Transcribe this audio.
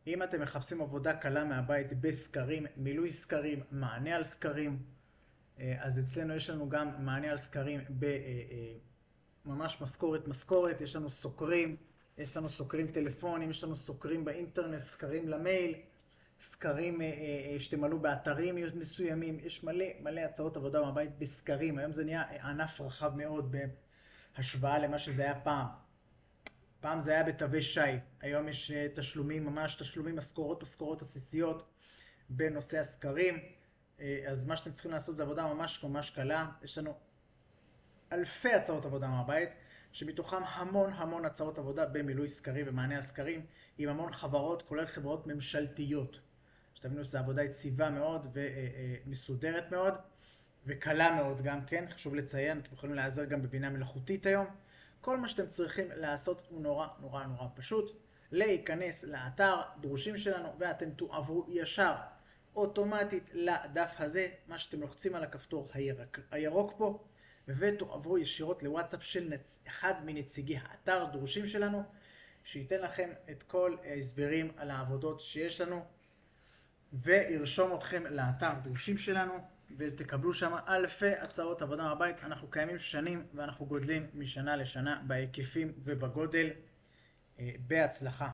אם אתם מחפשים עבודה קלה מהבית בסקרים, מילוי סקרים, מענה על סקרים, אז אצלנו יש לנו גם מענה על סקרים ממש משכורת, יש לנו סוקרים, יש לנו סוקרים טלפונים, יש לנו סוקרים באינטרנט, סקרים למייל, סקרים שתמלאו באתרים מסוימים, יש מלא הצעות עבודה מהבית בסקרים. היום זה נהיה ענף רחב מאוד בהשוואה למה שזה היה פעם. פעם זה היה בתווי שי, היום יש תשלומים, ממש תשלומים, משכורות עסיסיות בנושא הסקרים. אז מה שאתם צריכים לעשות זה עבודה ממש קלה. יש לנו אלפי הצעות עבודה מהבית, שמתוכם המון הצעות עבודה במילוי סקרים ומענה על סקרים, עם המון חברות, כולל חברות ממשלתיות. שתבינו שזו עבודה יציבה מאוד ומסודרת מאוד, וקלה מאוד גם כן. חשוב לציין, אתם יכולים להיעזר גם בבינה מלאכותית היום. כל מה שאתם צריכים לעשות הוא נורא פשוט. להיכנס לאתר דרושים שלנו, ואתם תועברו ישר אוטומטית לדף הזה, מה שאתם לוחצים על הכפתור הירוק פה, ותועברו ישירות לוואטסאפ של אחד מנציגי האתר דרושים שלנו, שייתן לכם את כל ההסברים על העבודות שיש לנו, וירשום אתכם לאתר דרושים שלנו, ותקבלו שם אלפי הצעות עבודה מהבית. אנחנו קיימים שנים, ואנחנו גודלים משנה לשנה בהיקפים ובגודל. בהצלחה.